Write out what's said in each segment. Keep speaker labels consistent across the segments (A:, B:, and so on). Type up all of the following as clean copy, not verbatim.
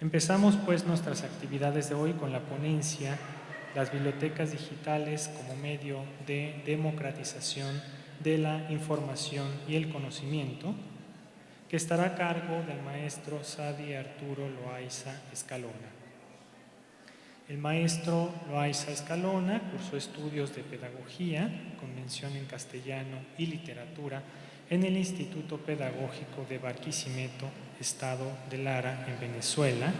A: Empezamos pues nuestras actividades de hoy con la ponencia Las bibliotecas digitales como medio de democratización de la información y el conocimiento, que estará a cargo del maestro Sadi Arturo Loaiza Escalona. El maestro Loaiza Escalona cursó estudios de pedagogía, con mención en castellano y literatura, en el Instituto Pedagógico de Barquisimeto, Estado de Lara, en Venezuela,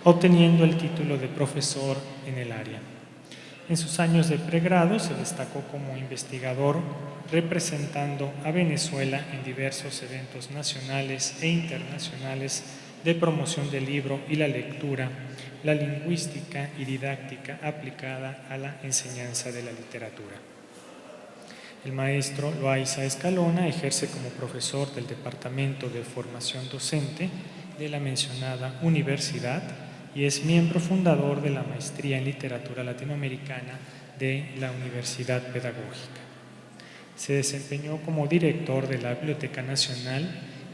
A: obteniendo el título de profesor en el área. En sus años de pregrado se destacó como investigador, representando a Venezuela en diversos eventos nacionales e internacionales de promoción del libro y la lectura, la lingüística y didáctica aplicada a la enseñanza de la literatura. El maestro Loaiza Escalona ejerce como profesor del Departamento de Formación Docente de la mencionada universidad y es miembro fundador de la Maestría en Literatura Latinoamericana de la Universidad Pedagógica. Se desempeñó como director de la Biblioteca Nacional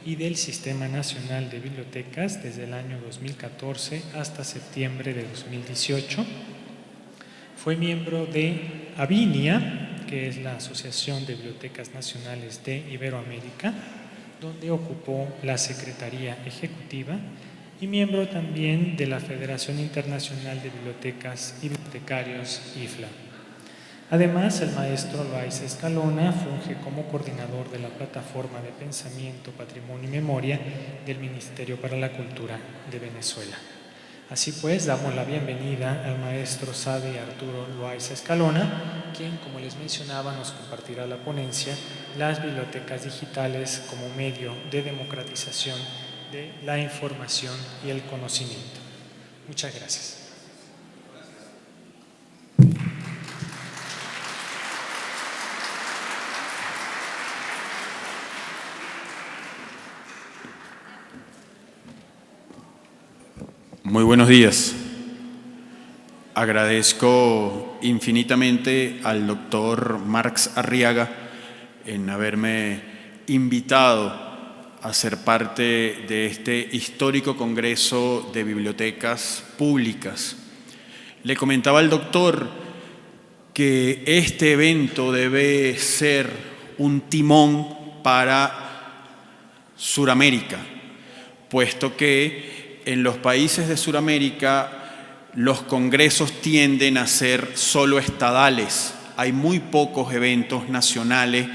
A: y del Sistema Nacional de Bibliotecas desde el año 2014 hasta septiembre de 2018. Fue miembro de ABINIA, que es la Asociación de Bibliotecas Nacionales de Iberoamérica, donde ocupó la Secretaría Ejecutiva, y miembro también de la Federación Internacional de Bibliotecas y Bibliotecarios, IFLA. Además, el maestro Loaiza Escalona funge como coordinador de la Plataforma de Pensamiento, Patrimonio y Memoria del Ministerio para la Cultura de Venezuela. Así pues, damos la bienvenida al maestro Sadi Arturo Loaiza Escalona, quien, como les mencionaba, nos compartirá la ponencia Las bibliotecas digitales como medio de democratización de la información y el conocimiento. Muchas gracias.
B: Muy buenos días. Agradezco infinitamente al doctor Marx Arriaga en haberme invitado a ser parte de este histórico Congreso de Bibliotecas Públicas. Le comentaba al doctor que este evento debe ser un timón para Suramérica, puesto que en los países de Suramérica los congresos tienden a ser solo estadales. Hay muy pocos eventos nacionales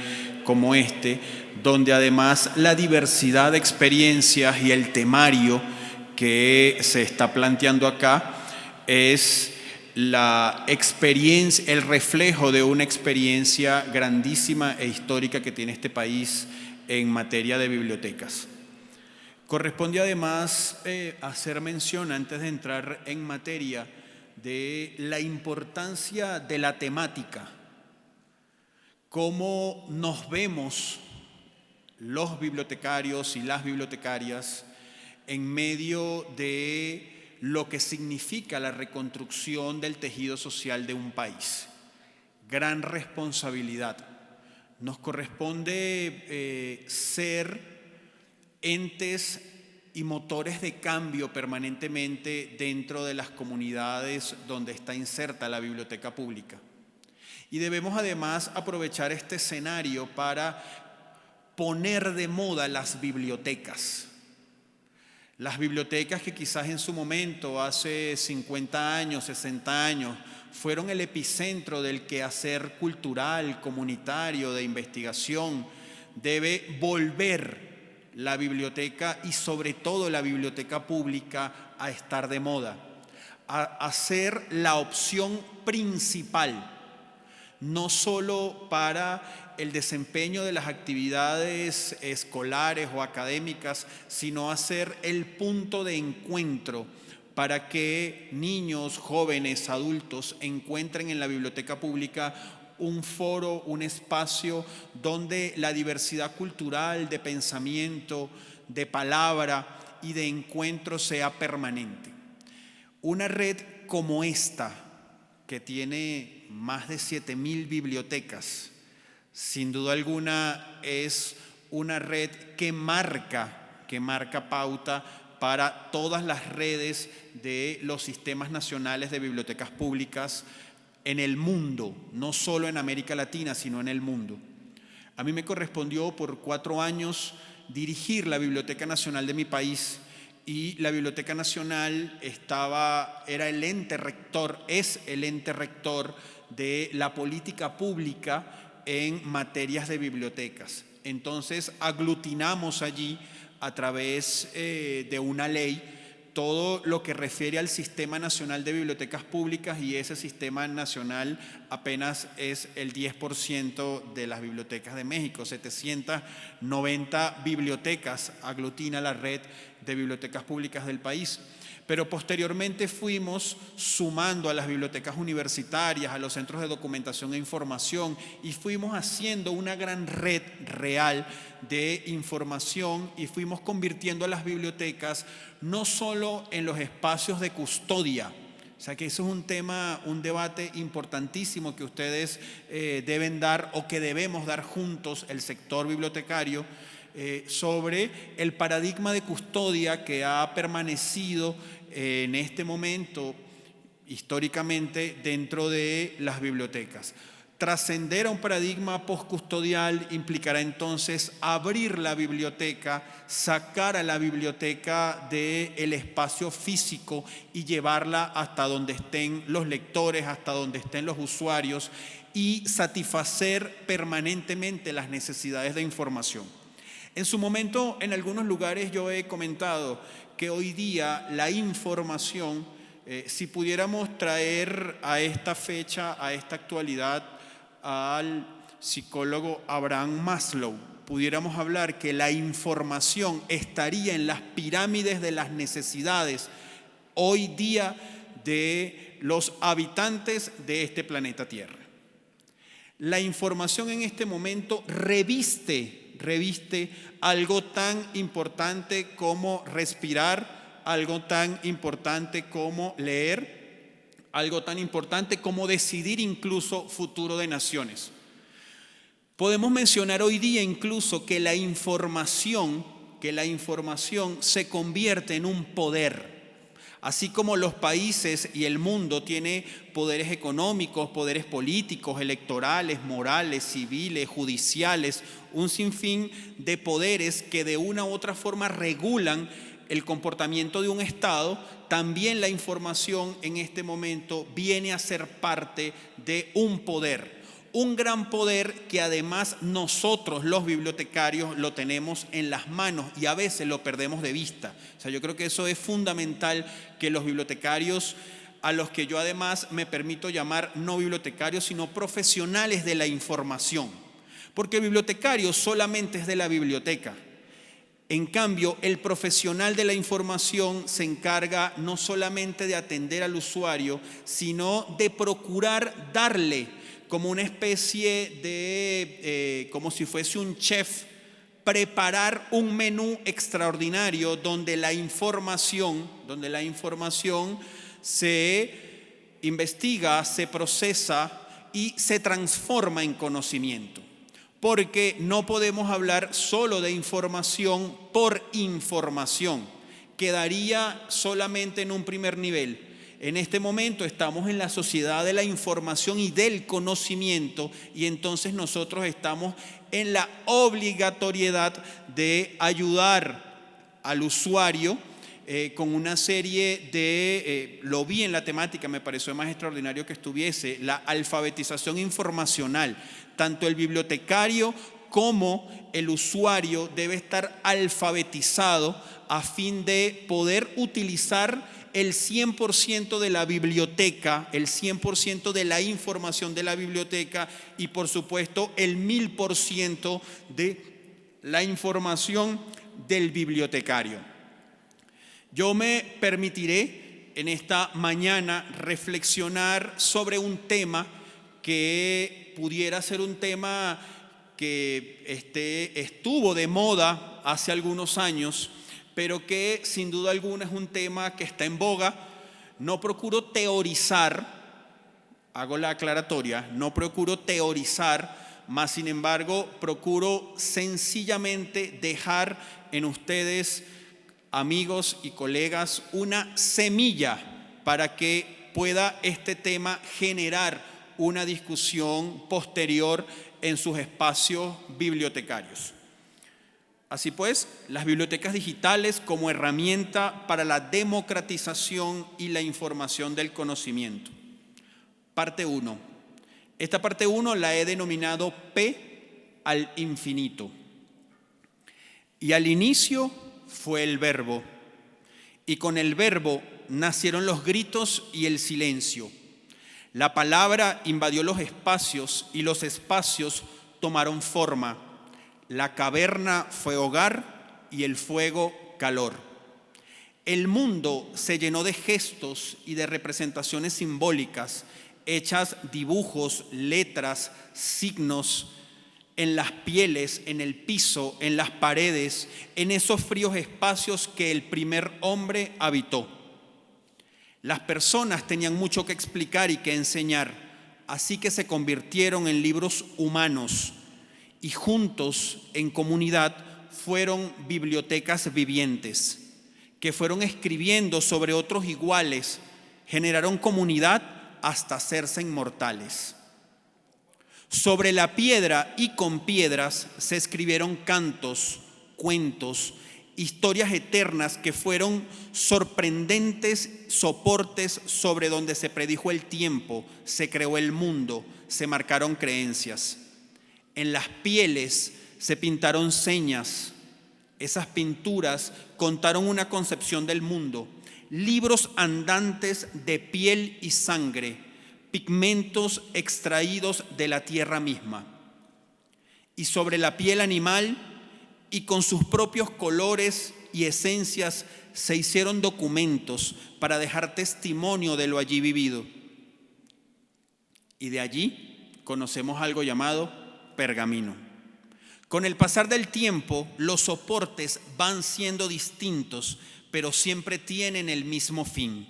B: como este, donde además la diversidad de experiencias y el temario que se está planteando acá es la experiencia, el reflejo de una experiencia grandísima e histórica que tiene este país en materia de bibliotecas. Corresponde además hacer mención, antes de entrar en materia, de la importancia de la temática, cómo nos vemos los bibliotecarios y las bibliotecarias en medio de lo que significa la reconstrucción del tejido social de un país. Gran responsabilidad. Nos corresponde ser entes y motores de cambio permanentemente dentro de las comunidades donde está inserta la biblioteca pública. Y debemos además aprovechar este escenario para poner de moda las bibliotecas. Las bibliotecas que quizás en su momento, hace 50 años, 60 años, fueron el epicentro del quehacer cultural, comunitario, de investigación, debe volver la biblioteca y sobre todo la biblioteca pública a estar de moda, a ser la opción principal, no solo para el desempeño de las actividades escolares o académicas, sino a ser el punto de encuentro para que niños, jóvenes, adultos encuentren en la biblioteca pública un foro, un espacio donde la diversidad cultural, de pensamiento, de palabra y de encuentro sea permanente. Una red como esta, que tiene más de 7.000 bibliotecas, sin duda alguna es una red que marca pauta para todas las redes de los sistemas nacionales de bibliotecas públicas en el mundo, no solo en América Latina, sino en el mundo. A mí me correspondió por 4 años dirigir la Biblioteca Nacional de mi país, y la Biblioteca Nacional era el ente rector, es el ente rector de la política pública en materias de bibliotecas. Entonces aglutinamos allí, a través de una ley, todo lo que refiere al Sistema Nacional de Bibliotecas Públicas, y ese Sistema Nacional apenas es el 10% de las bibliotecas de México. 790 bibliotecas aglutina la red de bibliotecas públicas del país. Pero posteriormente fuimos sumando a las bibliotecas universitarias, a los centros de documentación e información, y fuimos haciendo una gran red real de información, y fuimos convirtiendo a las bibliotecas no solo en los espacios de custodia. O sea que eso es un debate importantísimo que ustedes deben dar, o que debemos dar juntos, el sector bibliotecario, sobre el paradigma de custodia que ha permanecido en este momento históricamente dentro de las bibliotecas. Trascender a un paradigma postcustodial implicará entonces abrir la biblioteca, sacar a la biblioteca del espacio físico y llevarla hasta donde estén los lectores, hasta donde estén los usuarios, y satisfacer permanentemente las necesidades de información. En su momento, en algunos lugares yo he comentado que hoy día la información, si pudiéramos traer a esta fecha, a esta actualidad, al psicólogo Abraham Maslow, pudiéramos hablar que la información estaría en las pirámides de las necesidades hoy día de los habitantes de este planeta Tierra. La información en este momento reviste algo tan importante como respirar, algo tan importante como leer, algo tan importante como decidir incluso futuro de naciones. Podemos mencionar hoy día incluso que la información se convierte en un poder. Así como los países y el mundo tiene poderes económicos, poderes políticos, electorales, morales, civiles, judiciales, un sinfín de poderes que de una u otra forma regulan el comportamiento de un Estado, también la información en este momento viene a ser parte de un poder. Un gran poder que además nosotros los bibliotecarios lo tenemos en las manos y a veces lo perdemos de vista. O sea, yo creo que eso es fundamental, que los bibliotecarios, a los que yo además me permito llamar no bibliotecarios, sino profesionales de la información. Porque el bibliotecario solamente es de la biblioteca. En cambio, el profesional de la información se encarga no solamente de atender al usuario, sino de procurar darle como una especie de, como si fuese un chef, preparar un menú extraordinario donde la información se investiga, se procesa y se transforma en conocimiento. Porque no podemos hablar solo de información por información, quedaría solamente en un primer nivel. En este momento estamos en la sociedad de la información y del conocimiento, y entonces nosotros estamos en la obligatoriedad de ayudar al usuario con una serie de, lo vi en la temática, me pareció más extraordinario que estuviese, la alfabetización informacional. Tanto el bibliotecario como el usuario debe estar alfabetizado a fin de poder utilizar el 100% de la biblioteca, el 100% de la información de la biblioteca y por supuesto el 1000% de la información del bibliotecario. Yo me permitiré en esta mañana reflexionar sobre un tema que pudiera ser un tema que estuvo de moda hace algunos años, pero que sin duda alguna es un tema que está en boga. No procuro teorizar, hago la aclaratoria, no procuro teorizar, mas sin embargo procuro sencillamente dejar en ustedes amigos y colegas, una semilla para que pueda este tema generar una discusión posterior en sus espacios bibliotecarios. Así pues, las bibliotecas digitales como herramienta para la democratización y la información del conocimiento. Parte 1. Esta parte 1 la he denominado P al infinito. Y al inicio fue el Verbo, y con el Verbo nacieron los gritos y el silencio. La palabra invadió los espacios y los espacios tomaron forma. La caverna fue hogar y el fuego calor. El mundo se llenó de gestos y de representaciones simbólicas, hechas dibujos, letras, signos en las pieles, en el piso, en las paredes, en esos fríos espacios que el primer hombre habitó. Las personas tenían mucho que explicar y que enseñar, así que se convirtieron en libros humanos y juntos, en comunidad, fueron bibliotecas vivientes, que fueron escribiendo sobre otros iguales, generaron comunidad hasta hacerse inmortales. Sobre la piedra y con piedras se escribieron cantos, cuentos, historias eternas que fueron sorprendentes soportes sobre donde se predijo el tiempo, se creó el mundo, se marcaron creencias. En las pieles se pintaron señas. Esas pinturas contaron una concepción del mundo. Libros andantes de piel y sangre, pigmentos extraídos de la tierra misma. Y sobre la piel animal y con sus propios colores y esencias se hicieron documentos para dejar testimonio de lo allí vivido. Y de allí conocemos algo llamado pergamino. Con el pasar del tiempo, los soportes van siendo distintos, pero siempre tienen el mismo fin.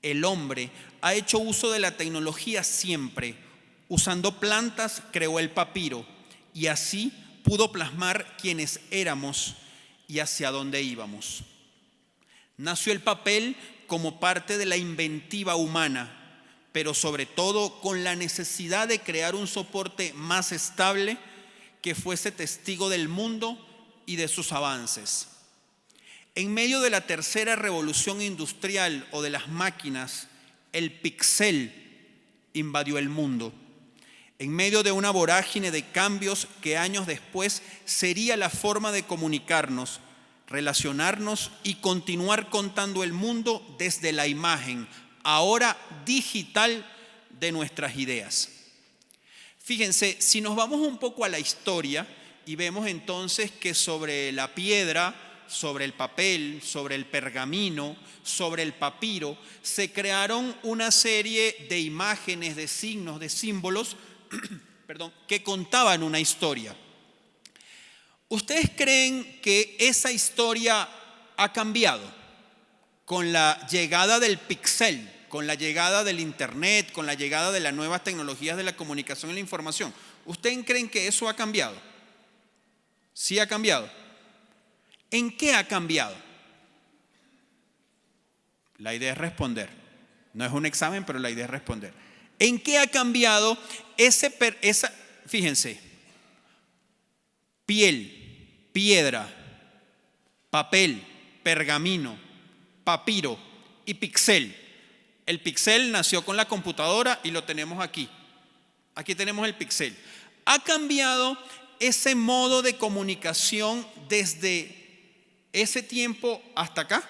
B: El hombre ha hecho uso de la tecnología siempre. Usando plantas creó el papiro y así pudo plasmar quiénes éramos y hacia dónde íbamos. Nació el papel como parte de la inventiva humana, pero sobre todo con la necesidad de crear un soporte más estable que fuese testigo del mundo y de sus avances. En medio de la tercera revolución industrial o de las máquinas, el pixel invadió el mundo. En medio de una vorágine de cambios que años después sería la forma de comunicarnos, relacionarnos y continuar contando el mundo desde la imagen, ahora digital, de nuestras ideas. Fíjense, si nos vamos un poco a la historia y vemos entonces que sobre la piedra, sobre el papel, sobre el pergamino, sobre el papiro, se crearon una serie de imágenes, de signos, de símbolos, que contaban una historia. ¿Ustedes creen que esa historia ha cambiado con la llegada del pixel, con la llegada del internet, con la llegada de las nuevas tecnologías de la comunicación y la información? ¿Ustedes creen que eso ha cambiado? ¿Sí ha cambiado? ¿En qué ha cambiado? La idea es responder. No es un examen, pero la idea es responder. ¿En qué ha cambiado fíjense, piel, piedra, papel, pergamino, papiro y pixel? El pixel nació con la computadora y lo tenemos aquí. Aquí tenemos el pixel. ¿Ha cambiado ese modo de comunicación desde ese tiempo hasta acá?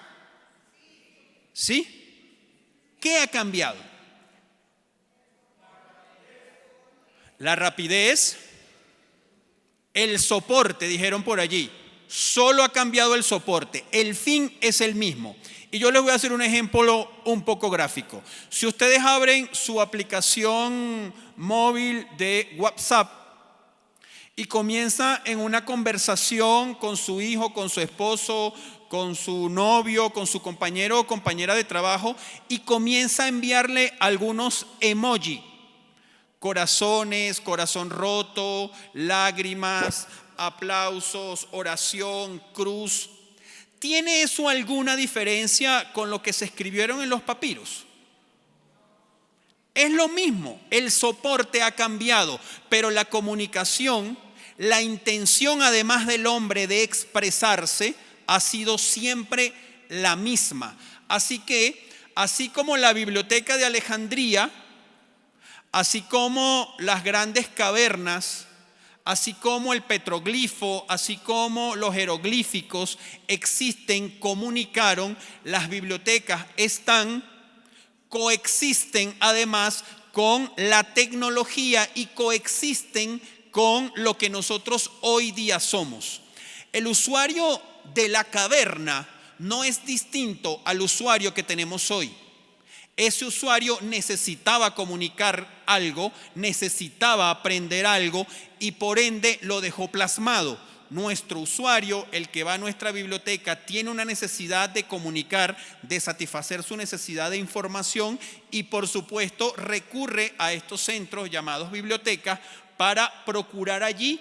B: ¿Sí? ¿Qué ha cambiado? La rapidez, el soporte, dijeron por allí. Solo ha cambiado el soporte. El fin es el mismo. Y yo les voy a hacer un ejemplo un poco gráfico. Si ustedes abren su aplicación móvil de WhatsApp y comienza en una conversación con su hijo, con su esposo, con su novio, con su compañero o compañera de trabajo, y comienza a enviarle algunos emojis, corazones, corazón roto, lágrimas, aplausos, oración, cruz. ¿Tiene eso alguna diferencia con lo que se escribieron en los papiros? Es lo mismo, el soporte ha cambiado, pero la comunicación, la intención además del hombre de expresarse, ha sido siempre la misma. Así que, así como la Biblioteca de Alejandría, así como las grandes cavernas, así como el petroglifo, así como los jeroglíficos existen, comunicaron, las bibliotecas coexisten además con la tecnología y coexisten con lo que nosotros hoy día somos. El usuario de la caverna no es distinto al usuario que tenemos hoy. Ese usuario necesitaba comunicar algo, necesitaba aprender algo y por ende lo dejó plasmado. Nuestro usuario, el que va a nuestra biblioteca, tiene una necesidad de comunicar, de satisfacer su necesidad de información y por supuesto recurre a estos centros llamados bibliotecas para procurar allí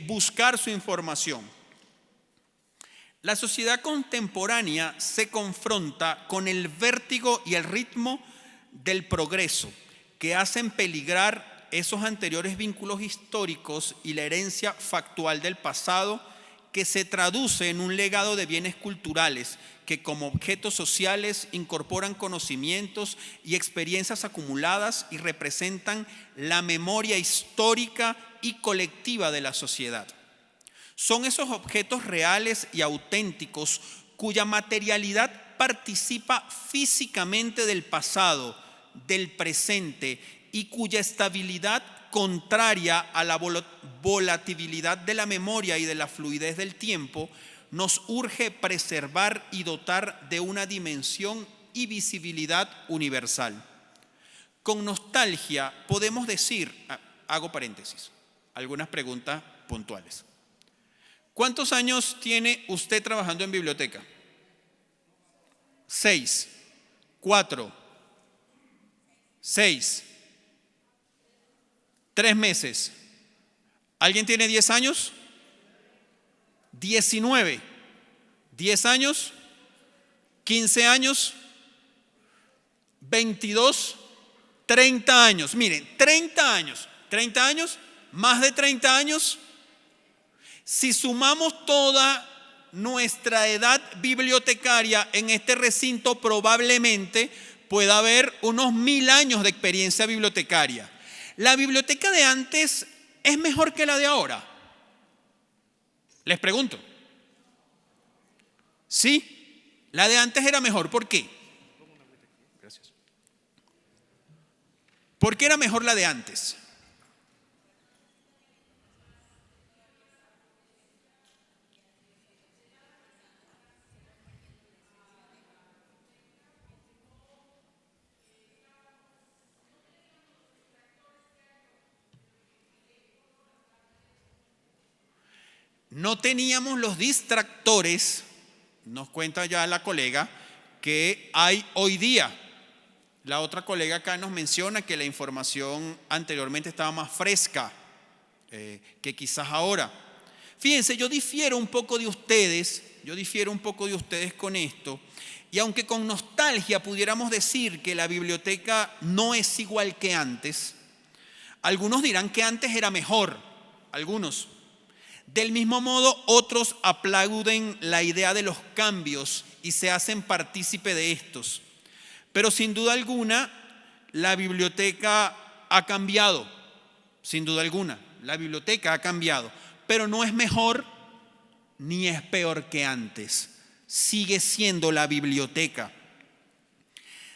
B: buscar su información. La sociedad contemporánea se confronta con el vértigo y el ritmo del progreso que hacen peligrar esos anteriores vínculos históricos y la herencia factual del pasado, que se traduce en un legado de bienes culturales que como objetos sociales incorporan conocimientos y experiencias acumuladas y representan la memoria histórica y colectiva de la sociedad. Son esos objetos reales y auténticos cuya materialidad participa físicamente del pasado, del presente y cuya estabilidad, contraria a la volatilidad de la memoria y de la fluidez del tiempo, nos urge preservar y dotar de una dimensión y visibilidad universal. Con nostalgia podemos decir, hago paréntesis, algunas preguntas puntuales. ¿Cuántos años tiene usted trabajando en biblioteca? 6, 4, 6, 3 meses. ¿Alguien tiene 10 años? 19, 10 años, 15 años, 22, 30 años. Miren, 30 años, más de 30 años. Si sumamos toda nuestra edad bibliotecaria en este recinto, probablemente pueda haber unos 1000 años de experiencia bibliotecaria. ¿La biblioteca de antes es mejor que la de ahora? Les pregunto. Sí, la de antes era mejor. ¿Por qué? Gracias. ¿Por qué era mejor la de antes? No teníamos los distractores, nos cuenta ya la colega, que hay hoy día. La otra colega acá nos menciona que la información anteriormente estaba más fresca que quizás ahora. Fíjense, yo difiero un poco de ustedes con esto, y aunque con nostalgia pudiéramos decir que la biblioteca no es igual que antes, algunos dirán que antes era mejor, algunos. Del mismo modo, otros aplauden la idea de los cambios y se hacen partícipe de estos. Pero sin duda alguna, la biblioteca ha cambiado. Sin duda alguna, la biblioteca ha cambiado. Pero no es mejor ni es peor que antes. Sigue siendo la biblioteca.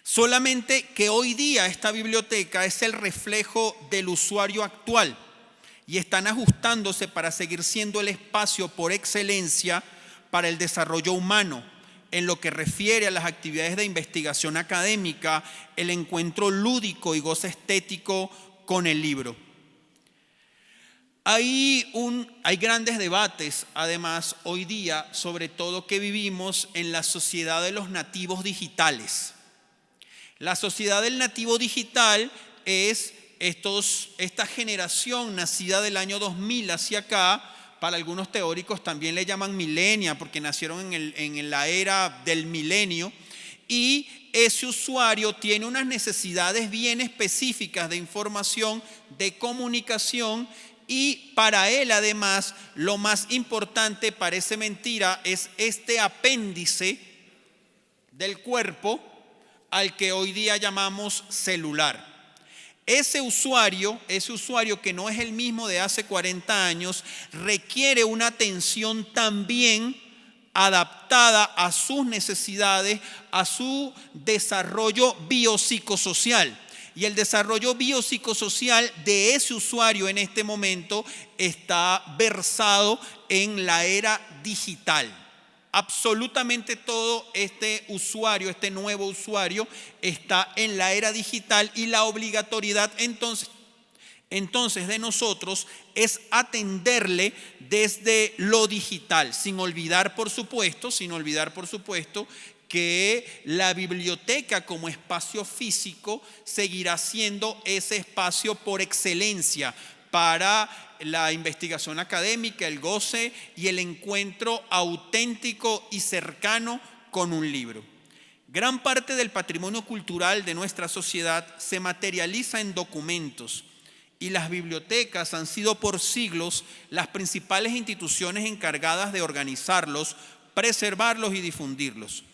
B: Solamente que hoy día esta biblioteca es el reflejo del usuario actual. Y están ajustándose para seguir siendo el espacio por excelencia para el desarrollo humano en lo que refiere a las actividades de investigación académica, el encuentro lúdico y goce estético con el libro. Hay grandes debates, además, hoy día, sobre todo que vivimos en la sociedad de los nativos digitales. La sociedad del nativo digital es esta generación nacida del año 2000 hacia acá, para algunos teóricos también le llaman millennial porque nacieron en la era del milenio, y ese usuario tiene unas necesidades bien específicas de información, de comunicación, y para él además lo más importante, parece mentira, es este apéndice del cuerpo al que hoy día llamamos celular. Ese usuario que no es el mismo de hace 40 años, requiere una atención también adaptada a sus necesidades, a su desarrollo biopsicosocial. Y el desarrollo biopsicosocial de ese usuario en este momento está versado en la era digital. Absolutamente todo este usuario, este nuevo usuario, está en la era digital, y la obligatoriedad entonces de nosotros es atenderle desde lo digital, sin olvidar por supuesto que la biblioteca como espacio físico seguirá siendo ese espacio por excelencia para la investigación académica, el goce y el encuentro auténtico y cercano con un libro. Gran parte del patrimonio cultural de nuestra sociedad se materializa en documentos, y las bibliotecas han sido por siglos las principales instituciones encargadas de organizarlos, preservarlos y difundirlos.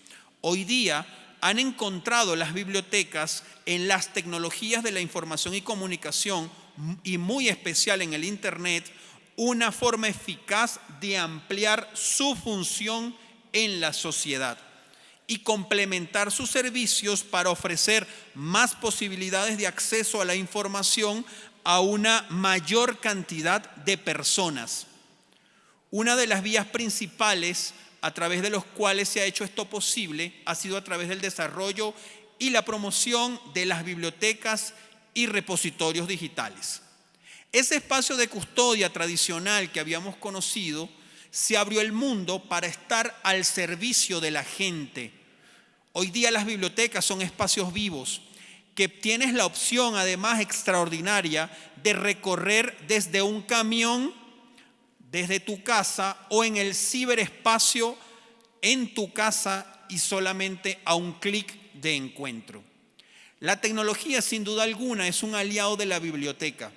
B: Hoy día han encontrado las bibliotecas en las tecnologías de la información y comunicación, y muy especial en el Internet, una forma eficaz de ampliar su función en la sociedad y complementar sus servicios para ofrecer más posibilidades de acceso a la información a una mayor cantidad de personas. Una de las vías principales a través de los cuales se ha hecho esto posible ha sido a través del desarrollo y la promoción de las bibliotecas y repositorios digitales. Ese espacio de custodia tradicional que habíamos conocido se abrió el mundo para estar al servicio de la gente. Hoy día las bibliotecas son espacios vivos que tienes la opción, además extraordinaria, de recorrer desde un camión, desde tu casa, o en el ciberespacio en tu casa, y solamente a un clic de encuentro. La tecnología, sin duda alguna, es un aliado de la biblioteca.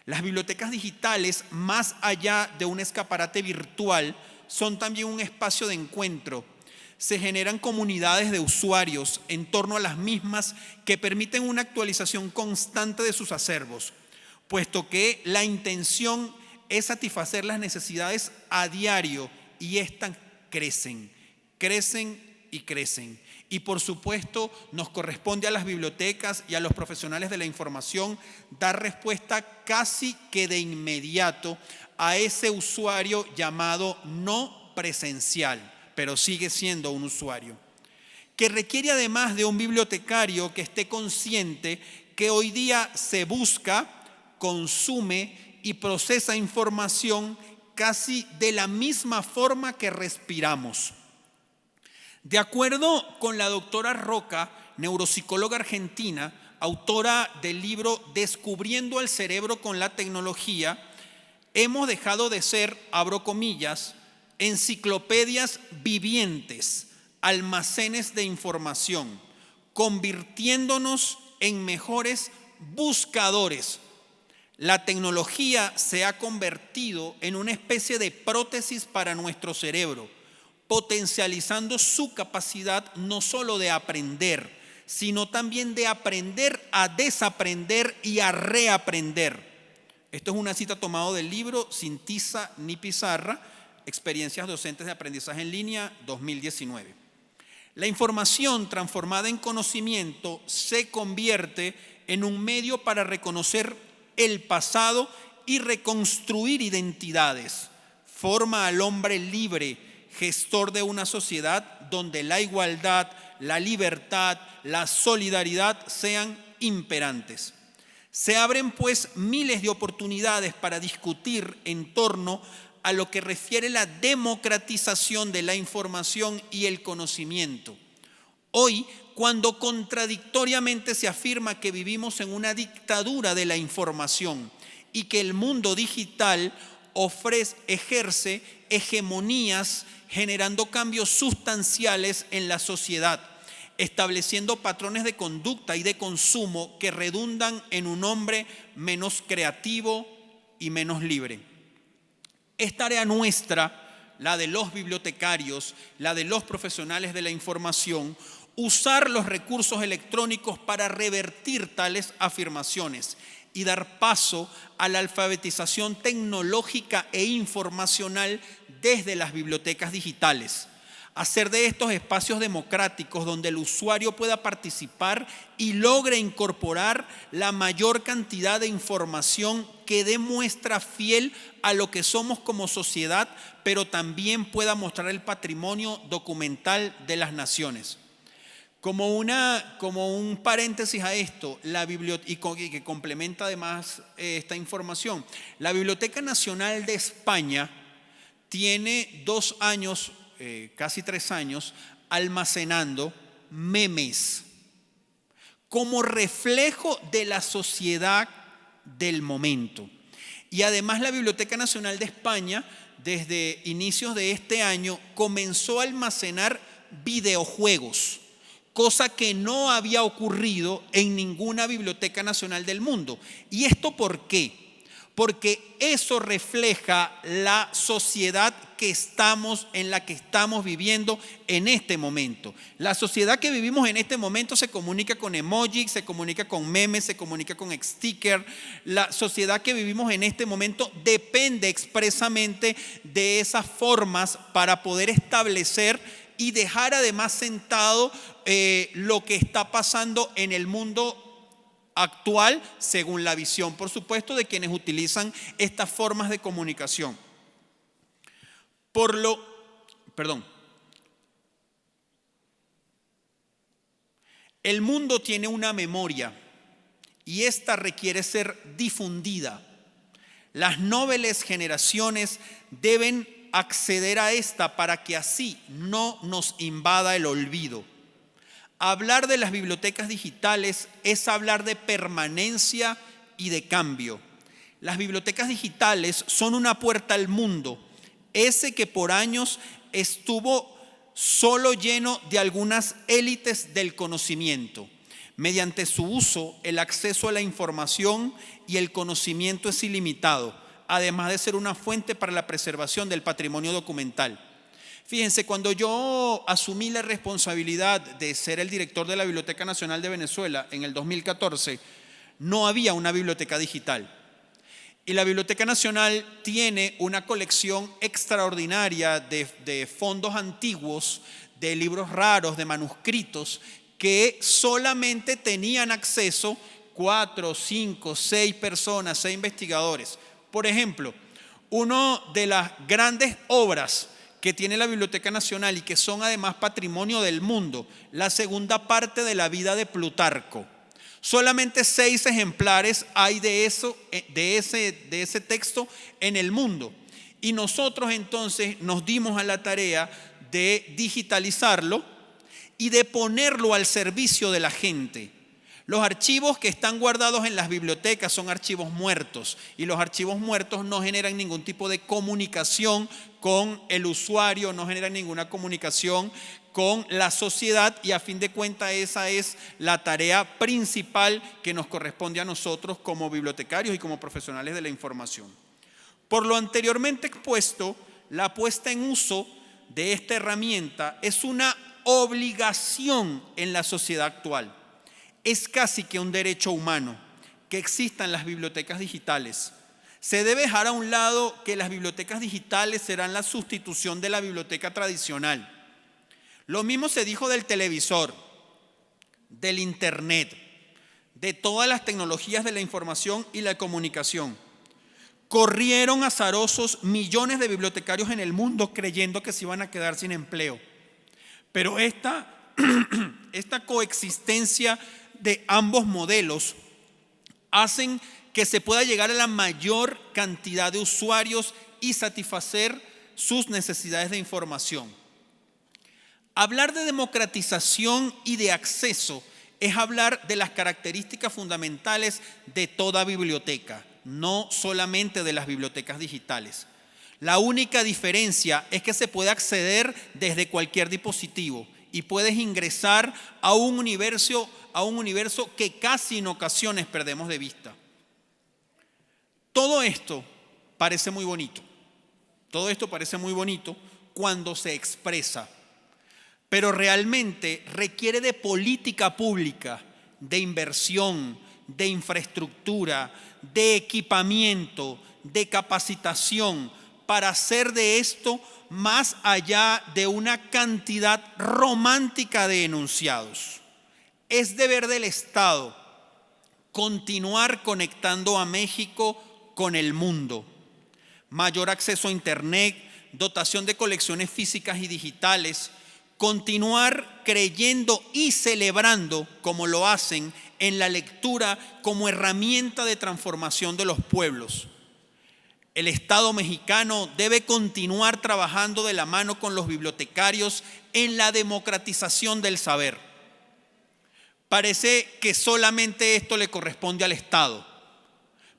B: Las bibliotecas digitales, más allá de un escaparate virtual, son también un espacio de encuentro. Se generan comunidades de usuarios en torno a las mismas que permiten una actualización constante de sus acervos, puesto que la intención es satisfacer las necesidades a diario, y estas crecen y crecen. Y por supuesto nos corresponde a las bibliotecas y a los profesionales de la información dar respuesta casi que de inmediato a ese usuario llamado no presencial, pero sigue siendo un usuario, que requiere además de un bibliotecario que esté consciente que hoy día se busca, consume y procesa información casi de la misma forma que respiramos. De acuerdo con la doctora Roca, neuropsicóloga argentina, autora del libro Descubriendo el cerebro con la tecnología, hemos dejado de ser, abro comillas, enciclopedias vivientes, almacenes de información, convirtiéndonos en mejores buscadores. La tecnología se ha convertido en una especie de prótesis para nuestro cerebro, potencializando su capacidad no solo de aprender, sino también de aprender a desaprender y a reaprender. Esto es una cita tomada del libro Sin tiza ni pizarra, Experiencias docentes de aprendizaje en línea, 2019. La información transformada en conocimiento se convierte en un medio para reconocer el pasado y reconstruir identidades. Forma al hombre libre, gestor de una sociedad donde la igualdad, la libertad, la solidaridad sean imperantes. Se abren pues miles de oportunidades para discutir en torno a lo que refiere la democratización de la información y el conocimiento. Hoy, cuando contradictoriamente se afirma que vivimos en una dictadura de la información y que el mundo digital ejerce hegemonías generando cambios sustanciales en la sociedad, estableciendo patrones de conducta y de consumo que redundan en un hombre menos creativo y menos libre. Es tarea nuestra, la de los bibliotecarios, la de los profesionales de la información, usar los recursos electrónicos para revertir tales afirmaciones y dar paso a la alfabetización tecnológica e informacional desde las bibliotecas digitales. Hacer de estos espacios democráticos donde el usuario pueda participar y logre incorporar la mayor cantidad de información que dé muestra fiel a lo que somos como sociedad, pero también pueda mostrar el patrimonio documental de las naciones. Como un paréntesis a esto, y que complementa además esta información, la Biblioteca Nacional de España tiene 2 años, casi 3 años, almacenando memes como reflejo de la sociedad del momento. Y además la Biblioteca Nacional de España, desde inicios de este año, comenzó a almacenar videojuegos, cosa que no había ocurrido en ninguna biblioteca nacional del mundo. ¿Y esto por qué? Porque eso refleja la sociedad en la que estamos viviendo en este momento. La sociedad que vivimos en este momento se comunica con emojis, se comunica con memes, se comunica con stickers. La sociedad que vivimos en este momento depende expresamente de esas formas para poder establecer y dejar además sentado lo que está pasando en el mundo actual, según la visión, por supuesto, de quienes utilizan estas formas de comunicación. El mundo tiene una memoria y esta requiere ser difundida. Las nobles generaciones deben acceder a esta para que así no nos invada el olvido. Hablar de las bibliotecas digitales es hablar de permanencia y de cambio. Las bibliotecas digitales son una puerta al mundo, ese que por años estuvo solo lleno de algunas élites del conocimiento. Mediante su uso, el acceso a la información y el conocimiento es ilimitado, además de ser una fuente para la preservación del patrimonio documental. Fíjense, cuando yo asumí la responsabilidad de ser el director de la Biblioteca Nacional de Venezuela en el 2014, no había una biblioteca digital. Y la Biblioteca Nacional tiene una colección extraordinaria de fondos antiguos, de libros raros, de manuscritos, que solamente tenían acceso 4, 5, 6 personas, 6 investigadores. Por ejemplo, una de las grandes obras que tiene la Biblioteca Nacional y que son además patrimonio del mundo, la segunda parte de la vida de Plutarco. Solamente 6 ejemplares hay de ese texto en el mundo. Y nosotros entonces nos dimos a la tarea de digitalizarlo y de ponerlo al servicio de la gente. Los archivos que están guardados en las bibliotecas son archivos muertos y los archivos muertos no generan ningún tipo de comunicación con el usuario, no generan ninguna comunicación con la sociedad y a fin de cuentas esa es la tarea principal que nos corresponde a nosotros como bibliotecarios y como profesionales de la información. Por lo anteriormente expuesto, la puesta en uso de esta herramienta es una obligación en la sociedad actual. Es casi que un derecho humano que existan las bibliotecas digitales. Se debe dejar a un lado que las bibliotecas digitales serán la sustitución de la biblioteca tradicional. Lo mismo se dijo del televisor, del internet, de todas las tecnologías de la información y la comunicación. Corrieron azarosos millones de bibliotecarios en el mundo creyendo que se iban a quedar sin empleo. Pero esta coexistencia de ambos modelos hacen que se pueda llegar a la mayor cantidad de usuarios y satisfacer sus necesidades de información. Hablar de democratización y de acceso es hablar de las características fundamentales de toda biblioteca. no solamente de las bibliotecas digitales. La única diferencia es que se puede acceder desde cualquier dispositivo y puedes ingresar a un universo que casi en ocasiones perdemos de vista. Todo esto parece muy bonito. Todo esto parece muy bonito cuando se expresa, pero realmente requiere de política pública, de inversión, de infraestructura, de equipamiento, de capacitación, para hacer de esto más allá de una cantidad romántica de enunciados. Es deber del Estado continuar conectando a México con el mundo. Mayor acceso a Internet, dotación de colecciones físicas y digitales, continuar creyendo y celebrando, como lo hacen, en la lectura como herramienta de transformación de los pueblos. El Estado mexicano debe continuar trabajando de la mano con los bibliotecarios en la democratización del saber. Parece que solamente esto le corresponde al Estado,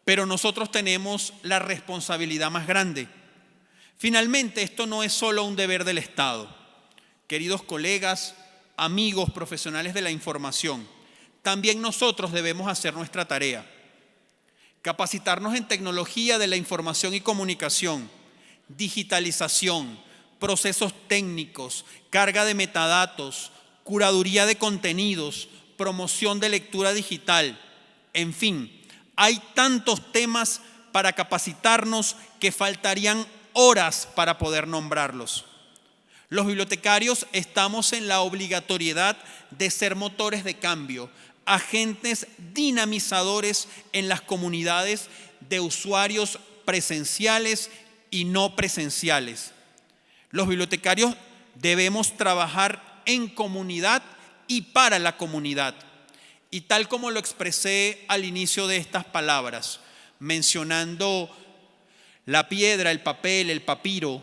B: pero nosotros tenemos la responsabilidad más grande. Finalmente, esto no es solo un deber del Estado. Queridos colegas, amigos, profesionales de la información, también nosotros debemos hacer nuestra tarea. Capacitarnos en tecnología de la información y comunicación, digitalización, procesos técnicos, carga de metadatos, curaduría de contenidos, promoción de lectura digital. En fin, hay tantos temas para capacitarnos que faltarían horas para poder nombrarlos. Los bibliotecarios estamos en la obligatoriedad de ser motores de cambio, agentes dinamizadores en las comunidades de usuarios presenciales y no presenciales. Los bibliotecarios debemos trabajar en comunidad y para la comunidad. Y tal como lo expresé al inicio de estas palabras, mencionando la piedra, el papel, el papiro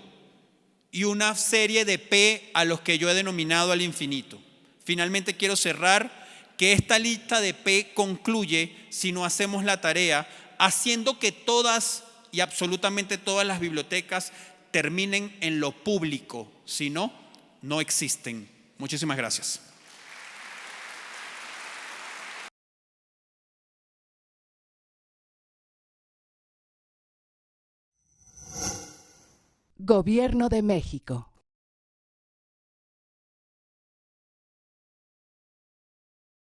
B: y una serie de P a los que yo he denominado al infinito. Finalmente quiero cerrar que esta lista de P concluye si no hacemos la tarea, haciendo que todas y absolutamente todas las bibliotecas terminen en lo público. Si no, no existen. Muchísimas gracias.
C: Gobierno de México.